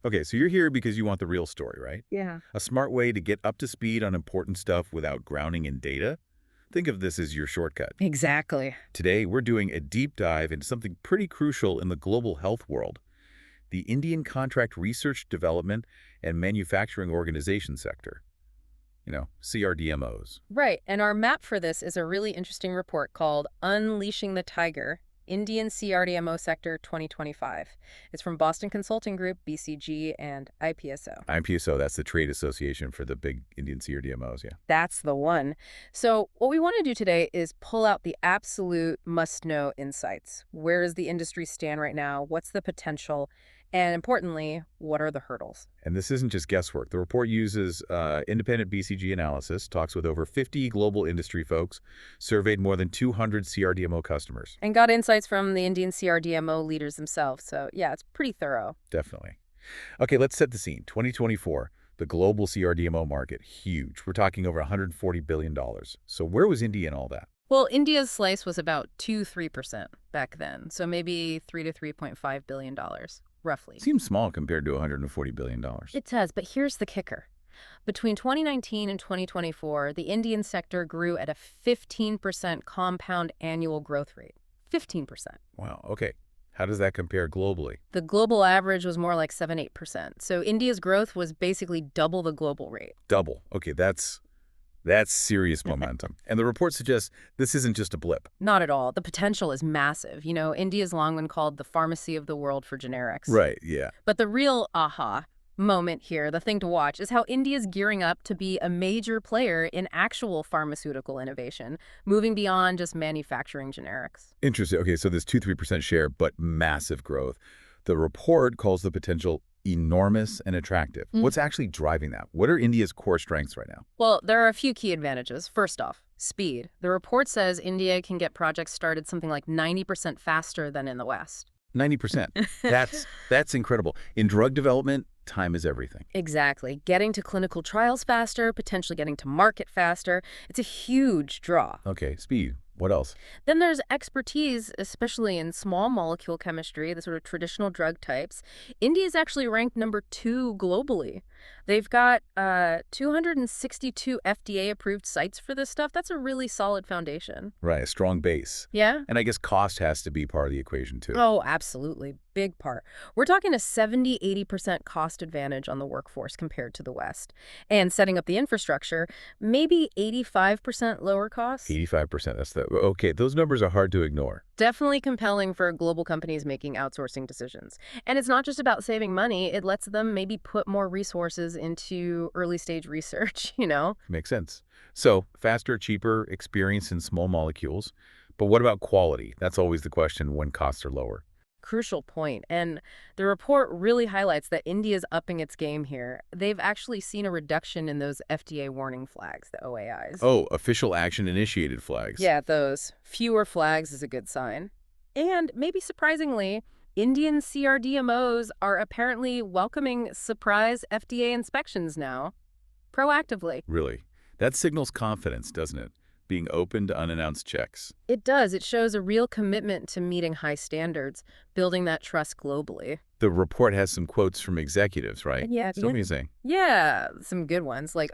Okay, so you're here because you want the real story, right? Yeah. A smart way to get up to speed on important stuff without grounding in data? Think of this as your shortcut. Exactly. Today, we're doing a deep dive into something pretty crucial in the global health world, the Indian Contract Research Development and Manufacturing Organization sector. CRDMOs. Right. And our map for this is a really interesting report called Unleashing the Tiger, Indian CRDMO Sector 2025. It's from Boston Consulting Group, BCG, and IPSO. IPSO, that's the trade association for the big Indian CRDMOs, yeah. That's the one. So what we want to do today is pull out the absolute must-know insights. Where does the industry stand right now? What's the potential? And importantly, what are the hurdles? And this isn't just guesswork. The report uses independent BCG analysis, talks with over 50 global industry folks, surveyed more than 200 CRDMO customers. And got insights from the Indian CRDMO leaders themselves. So yeah, it's pretty thorough. Definitely. Okay, let's set the scene. 2024, the global CRDMO market, huge. We're talking over $140 billion. So where was India in all that? Well, India's slice was about 2–3% back then. So maybe $3 to $3.5 billion, roughly. Seems small compared to $140 billion. It does, but here's the kicker. Between 2019 and 2024, the Indian sector grew at a 15% compound annual growth rate. 15%. Wow, okay. How does that compare globally? The global average was more like 7–8%. So India's growth was basically double the global rate. Double. Okay, that's serious momentum. And the report suggests this isn't just a blip. Not at all. The potential is massive. India's long been called the pharmacy of the world for generics. Right, yeah. But the real aha moment here, the thing to watch, is how India's gearing up to be a major player in actual pharmaceutical innovation, moving beyond just manufacturing generics. Interesting. Okay, so this 2–3% share, but massive growth. The report calls the potential enormous and attractive. What's actually driving that? What are India's core strengths right now? Well, there are a few key advantages. First off, speed. The report says India can get projects started something like 90% faster than in the West. 90%. That's incredible. In drug development, time is everything. Exactly. Getting to clinical trials faster, potentially getting to market faster. It's a huge draw. Okay, speed. What else? Then there's expertise, especially in small molecule chemistry, the sort of traditional drug types. India is actually ranked #2 globally. They've got 262 FDA-approved sites for this stuff. That's a really solid foundation. Right, a strong base. Yeah? And I guess cost has to be part of the equation, too. Oh, absolutely. Big part. We're talking a 70–80% cost advantage on the workforce compared to the West. And setting up the infrastructure, maybe 85% lower costs. 85%. Okay, those numbers are hard to ignore. Definitely compelling for global companies making outsourcing decisions. And it's not just about saving money. It lets them maybe put more resources into early stage research, Makes sense. So, faster, cheaper, experience in small molecules. But what about quality? That's always the question when costs are lower. Crucial point. And the report really highlights that India's upping its game here. They've actually seen a reduction in those FDA warning flags, the OAIs. Oh, official action initiated flags. Yeah, those. Fewer flags is a good sign. And maybe surprisingly, Indian CRDMOs are apparently welcoming surprise FDA inspections now, proactively. Really? That signals confidence, doesn't it? Being open to unannounced checks. It does. It shows a real commitment to meeting high standards, building that trust globally. The report has some quotes from executives, right? Yeah. So amazing. Yeah, some good ones. Like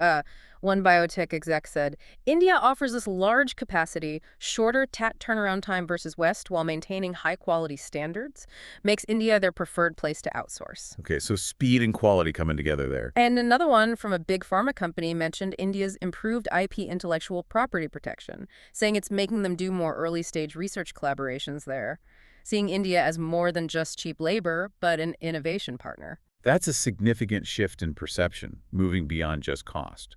one biotech exec said, India offers this large capacity, shorter TAT turnaround time versus West while maintaining high-quality standards, makes India their preferred place to outsource. Okay, so speed and quality coming together there. And another one from a big pharma company mentioned India's improved IP intellectual property protection, saying it's making them do more early-stage research collaborations there, seeing India as more than just cheap labor, but an innovation partner. That's a significant shift in perception, moving beyond just cost.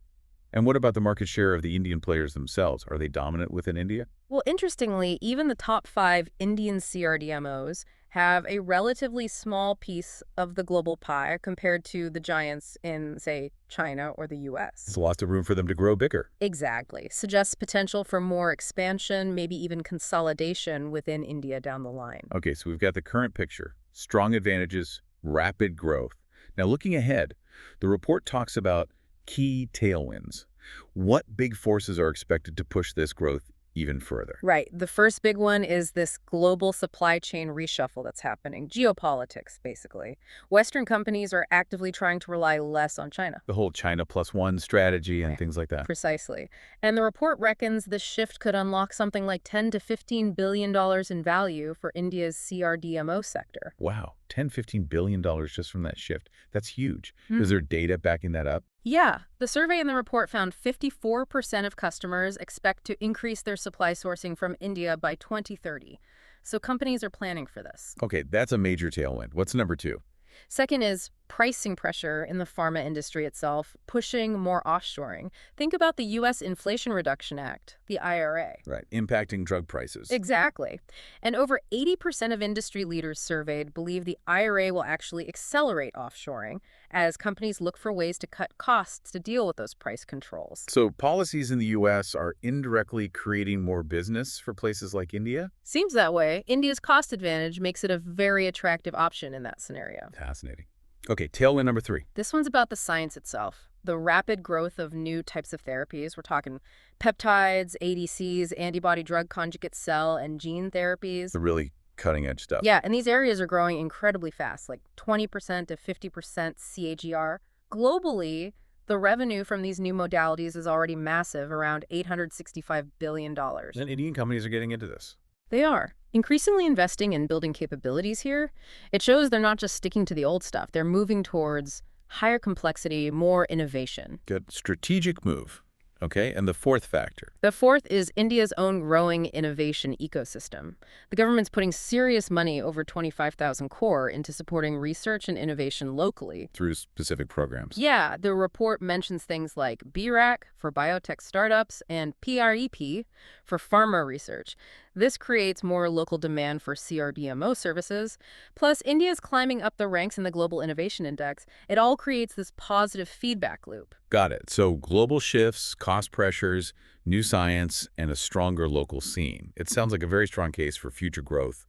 And what about the market share of the Indian players themselves? Are they dominant within India? Well, interestingly, even the top 5 Indian CRDMOs have a relatively small piece of the global pie compared to the giants in, say, China or the U.S. There's lots of room for them to grow bigger. Exactly. Suggests potential for more expansion, maybe even consolidation within India down the line. Okay, so we've got the current picture. Strong advantages, rapid growth. Now, looking ahead, the report talks about key tailwinds. What big forces are expected to push this growth even further. Right. The first big one is this global supply chain reshuffle that's happening. Geopolitics, basically. Western companies are actively trying to rely less on China. The whole China plus one strategy and things like that. Precisely. And the report reckons this shift could unlock something like $10 to $15 billion in value for India's CRDMO sector. Wow, $10–15 billion just from that shift. That's huge. Is there data backing that up? Yeah. The survey in the report found 54% of customers expect to increase their supply sourcing from India by 2030. So companies are planning for this. Okay, that's a major tailwind. What's number 2? Second is pricing pressure in the pharma industry itself, pushing more offshoring. Think about the U.S. Inflation Reduction Act, the IRA. Right, impacting drug prices. Exactly. And over 80% of industry leaders surveyed believe the IRA will actually accelerate offshoring as companies look for ways to cut costs to deal with those price controls. So policies in the U.S. are indirectly creating more business for places like India? Seems that way. India's cost advantage makes it a very attractive option in that scenario. Fascinating. Okay, tailwind number 3. This one's about the science itself. The rapid growth of new types of therapies. We're talking peptides, ADCs, antibody-drug conjugate cell, and gene therapies. The really cutting-edge stuff. Yeah, and these areas are growing incredibly fast, like 20% to 50% CAGR. Globally, the revenue from these new modalities is already massive, around $865 billion. And Indian companies are getting into this. They are. Increasingly investing in building capabilities here, it shows they're not just sticking to the old stuff. They're moving towards higher complexity, more innovation. Good strategic move. Okay, and the fourth factor. The fourth is India's own growing innovation ecosystem. The government's putting serious money, over 25,000 crore, into supporting research and innovation locally. Through specific programs. Yeah, the report mentions things like BRAC for biotech startups and PREP for pharma research. This creates more local demand for CRDMO services. Plus, India is climbing up the ranks in the Global Innovation Index. It all creates this positive feedback loop. Got it. So global shifts, cost pressures, new science, and a stronger local scene. It sounds like a very strong case for future growth.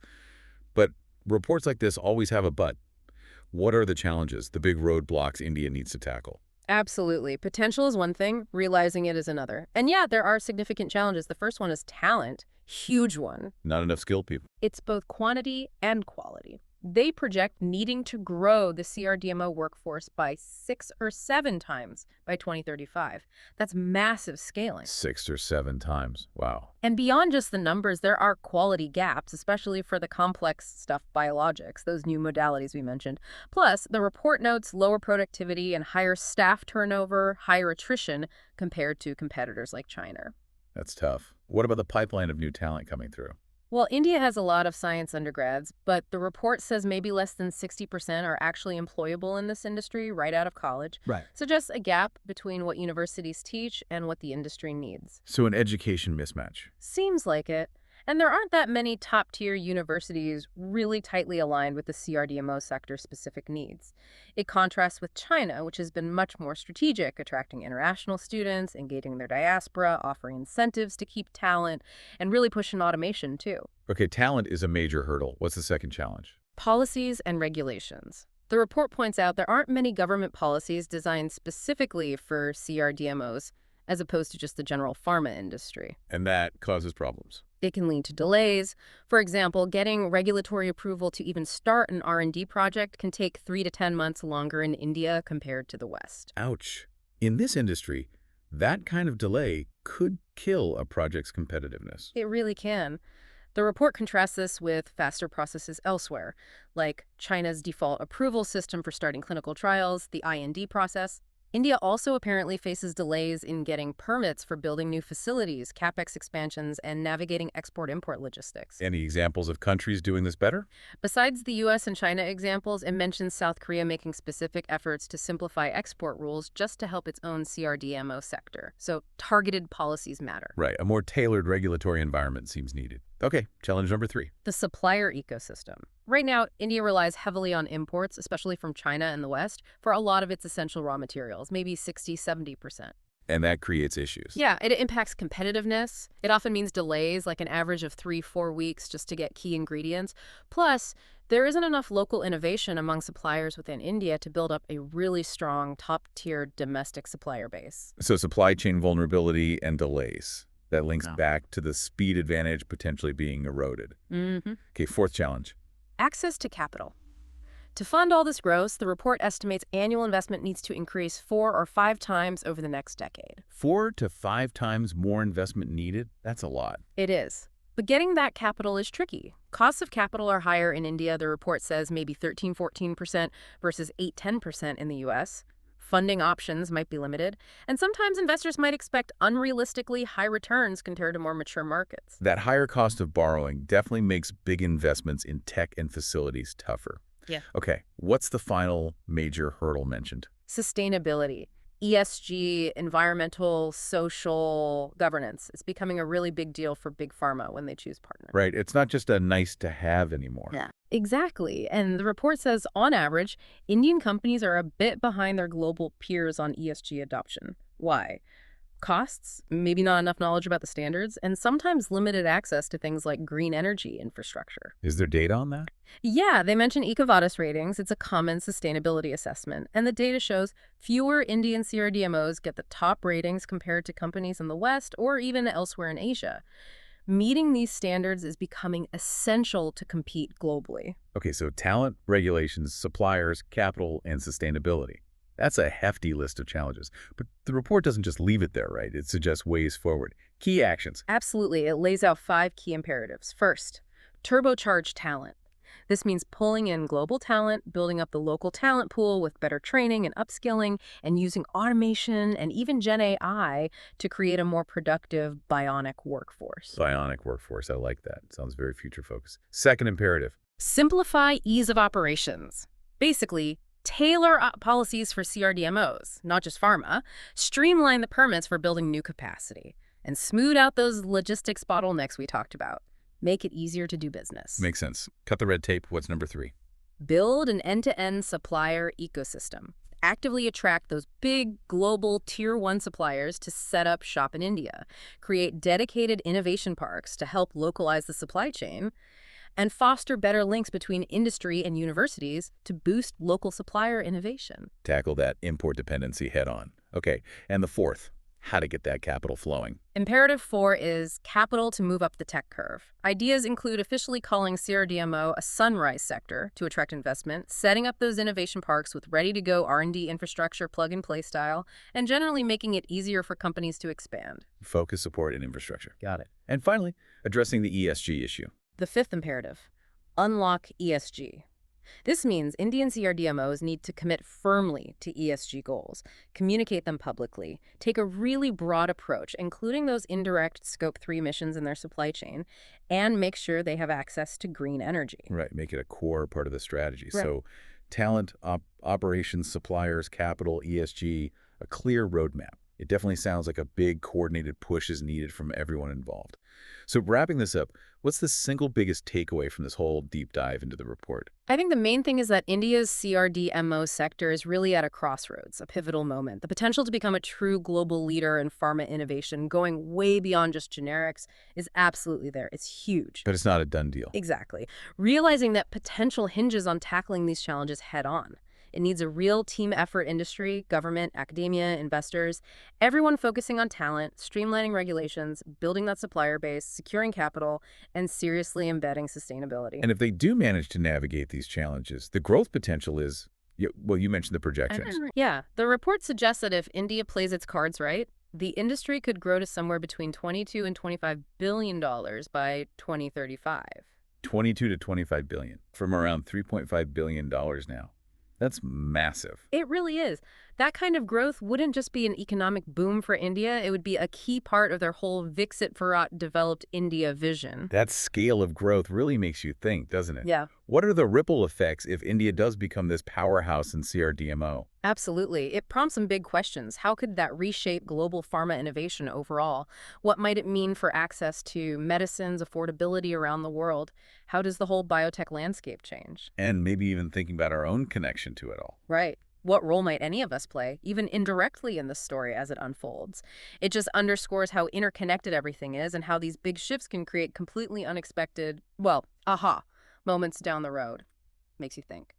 But reports like this always have a but. What are the challenges, the big roadblocks India needs to tackle? Absolutely. Potential is one thing, realizing it is another. And yeah, there are significant challenges. The first one is talent. Huge one. Not enough skilled people. It's both quantity and quality. They project needing to grow the CRDMO workforce by 6 or 7 times by 2035. That's massive scaling. 6 or 7 times. Wow. And beyond just the numbers, there are quality gaps, especially for the complex stuff, biologics, those new modalities we mentioned. Plus, the report notes lower productivity and higher staff turnover, higher attrition compared to competitors like China. That's tough. What about the pipeline of new talent coming through? Well, India has a lot of science undergrads, but the report says maybe less than 60% are actually employable in this industry right out of college. Right. Suggests a gap between what universities teach and what the industry needs. So an education mismatch. Seems like it. And there aren't that many top-tier universities really tightly aligned with the CRDMO sector's specific needs. It contrasts with China, which has been much more strategic, attracting international students, engaging their diaspora, offering incentives to keep talent, and really pushing automation, too. Okay, talent is a major hurdle. What's the second challenge? Policies and regulations. The report points out there aren't many government policies designed specifically for CRDMOs, as opposed to just the general pharma industry. And that causes problems. It can lead to delays. For example, getting regulatory approval to even start an R&D project can take 3 to 10 months longer in India compared to the West. Ouch. In this industry, that kind of delay could kill a project's competitiveness. It really can. The report contrasts this with faster processes elsewhere, like China's default approval system for starting clinical trials, the IND process. India also apparently faces delays in getting permits for building new facilities, capex expansions, and navigating export-import logistics. Any examples of countries doing this better? Besides the U.S. and China examples, it mentions South Korea making specific efforts to simplify export rules just to help its own CRDMO sector. So targeted policies matter. Right. A more tailored regulatory environment seems needed. Okay, challenge number 3. The supplier ecosystem. Right now, India relies heavily on imports, especially from China and the West, for a lot of its essential raw materials, maybe 60–70%. And that creates issues. Yeah, it impacts competitiveness. It often means delays, like an average of 3–4 weeks just to get key ingredients. Plus, there isn't enough local innovation among suppliers within India to build up a really strong top-tier domestic supplier base. So supply chain vulnerability and delays. That links No. back to the speed advantage potentially being eroded. Mm-hmm. Okay, fourth challenge. Access to capital. To fund all this growth, the report estimates annual investment needs to increase 4 or 5 times over the next decade. 4 to 5 times more investment needed? That's a lot. It is. But getting that capital is tricky. Costs of capital are higher in India, the report says maybe 13–14% versus 8–10% in the US. Funding options might be limited, and sometimes investors might expect unrealistically high returns compared to more mature markets. That higher cost of borrowing definitely makes big investments in tech and facilities tougher. Yeah. Okay, what's the final major hurdle mentioned? Sustainability, ESG, environmental, social governance. It's becoming a really big deal for big pharma when they choose partners. Right, it's not just a nice to have anymore. Yeah. Exactly. And the report says, on average, Indian companies are a bit behind their global peers on ESG adoption. Why? Costs, maybe not enough knowledge about the standards, and sometimes limited access to things like green energy infrastructure. Is there data on that? Yeah, they mention EcoVadis ratings. It's a common sustainability assessment. And the data shows fewer Indian CRDMOs get the top ratings compared to companies in the West or even elsewhere in Asia. Meeting these standards is becoming essential to compete globally. Okay, so talent, regulations, suppliers, capital, and sustainability. That's a hefty list of challenges. But the report doesn't just leave it there, right? It suggests ways forward. Key actions. Absolutely. It lays out 5 key imperatives. First, turbocharge talent. This means pulling in global talent, building up the local talent pool with better training and upskilling, and using automation and even Gen AI to create a more productive bionic workforce. Bionic workforce, I like that. Sounds very future-focused. Second imperative. Simplify ease of operations. Basically, tailor policies for CRDMOs, not just pharma, streamline the permits for building new capacity, and smooth out those logistics bottlenecks we talked about. Make it easier to do business. Makes sense. Cut the red tape. What's number 3? Build an end-to-end supplier ecosystem. Actively attract those big global tier 1 suppliers to set up shop in India. Create dedicated innovation parks to help localize the supply chain, and foster better links between industry and universities to boost local supplier innovation. Tackle that import dependency head on. Okay, and the fourth, how to get that capital flowing. Imperative 4 is capital to move up the tech curve. Ideas include officially calling CRDMO a sunrise sector to attract investment, setting up those innovation parks with ready-to-go R&D infrastructure plug-and-play style, and generally making it easier for companies to expand. Focus, support, and infrastructure. Got it. And finally, addressing the ESG issue. The 5th imperative, unlock ESG. This means Indian CRDMOs need to commit firmly to ESG goals, communicate them publicly, take a really broad approach, including those indirect Scope 3 emissions in their supply chain, and make sure they have access to green energy. Right, make it a core part of the strategy. Right. So talent, operations, suppliers, capital, ESG, a clear roadmap. It definitely sounds like a big coordinated push is needed from everyone involved. So wrapping this up, what's the single biggest takeaway from this whole deep dive into the report? I think the main thing is that India's CRDMO sector is really at a crossroads, a pivotal moment. The potential to become a true global leader in pharma innovation, going way beyond just generics, is absolutely there. It's huge. But it's not a done deal. Exactly. Realizing that potential hinges on tackling these challenges head on. It needs a real team effort, industry, government, academia, investors, everyone focusing on talent, streamlining regulations, building that supplier base, securing capital, and seriously embedding sustainability. And if they do manage to navigate these challenges, the growth potential is, well, you mentioned the projections. Yeah, the report suggests that if India plays its cards right, the industry could grow to somewhere between $22 and $25 billion by 2035. 22 to 25 billion from around $3.5 billion now. That's massive. It really is. That kind of growth wouldn't just be an economic boom for India, it would be a key part of their whole Viksit Bharat developed India vision. That scale of growth really makes you think, doesn't it? Yeah. What are the ripple effects if India does become this powerhouse in CRDMO? Absolutely. It prompts some big questions. How could that reshape global pharma innovation overall? What might it mean for access to medicines, affordability around the world? How does the whole biotech landscape change? And maybe even thinking about our own connection to it all. Right. What role might any of us play, even indirectly in this story as it unfolds? It just underscores how interconnected everything is and how these big shifts can create completely unexpected, well, aha, moments down the road. Makes you think.